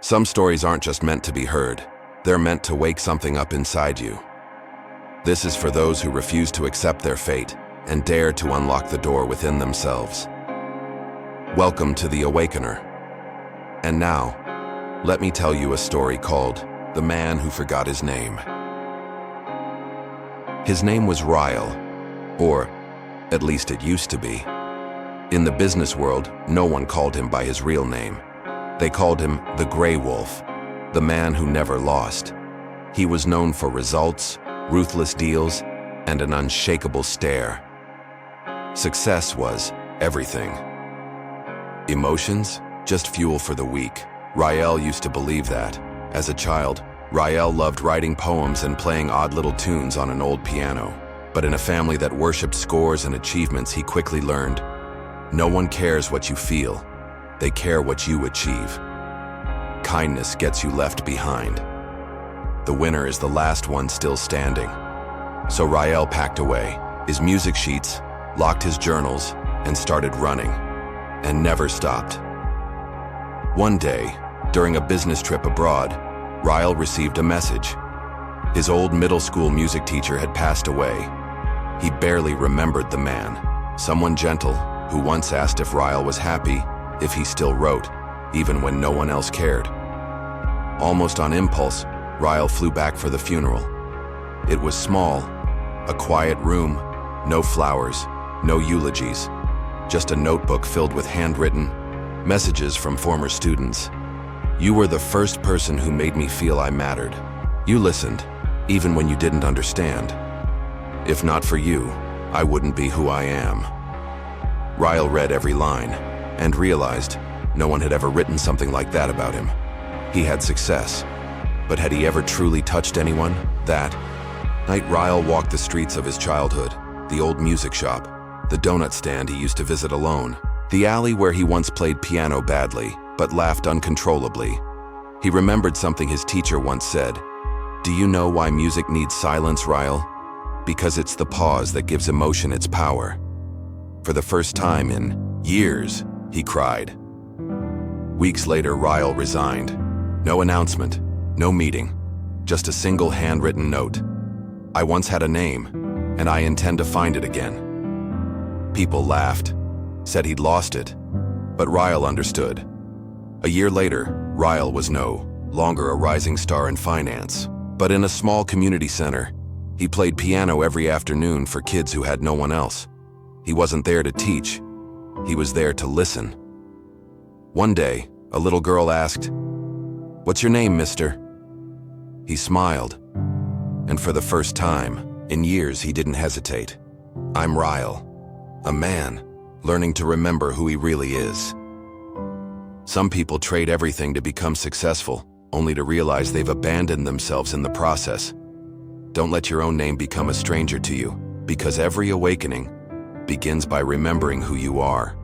Some stories aren't just meant to be heard, they're meant to wake something up inside you. This is for those who refuse to accept their fate and dare to unlock the door within themselves. Welcome to the Awakener. And now, let me tell you a story called The Man Who Forgot His Name. His name was Ryle, or at least it used to be. In the business world, no one called him by his real name. They called him the Gray Wolf, the man who never lost. He was known for results, ruthless deals, and an unshakable stare. Success was everything. Emotions? Just fuel for the weak. Ryle used to believe that. As a child, Ryle loved writing poems and playing odd little tunes on an old piano. But in a family that worshipped scores and achievements, he quickly learned, no one cares what you feel. They care what you achieve. Kindness gets you left behind. The winner is the last one still standing. So Ryle packed away his music sheets, locked his journals, and started running, and never stopped. One day, during a business trip abroad, Ryle received a message. His old middle school music teacher had passed away. He barely remembered the man, someone gentle who once asked if Ryle was happy, if he still wrote, even when no one else cared. Almost on impulse, Ryle flew back for the funeral. It was small, a quiet room, no flowers, no eulogies, just a notebook filled with handwritten messages from former students. You were the first person who made me feel I mattered. You listened, even when you didn't understand. If not for you, I wouldn't be who I am. Ryle read every line and realized no one had ever written something like that about him. He had success, but had he ever truly touched anyone? That night, Ryle walked the streets of his childhood, the old music shop, the donut stand he used to visit alone, the alley where he once played piano badly, but laughed uncontrollably. He remembered something his teacher once said. Do you know why music needs silence, Ryle? Because it's the pause that gives emotion its power. For the first time in years, he cried. Weeks later, Ryle resigned. No announcement, no meeting, just a single handwritten note. I once had a name, and I intend to find it again. People laughed, said he'd lost it, but Ryle understood. A year later, Ryle was no longer a rising star in finance, but in a small community center, he played piano every afternoon for kids who had no one else. He wasn't there to teach, he was there to listen. One day, a little girl asked, "What's your name, mister?" He smiled, and for the first time in years he didn't hesitate. I'm Ryle, a man learning to remember who he really is. Some people trade everything to become successful, only to realize they've abandoned themselves in the process. Don't let your own name become a stranger to you, because every awakening begins by remembering who you are.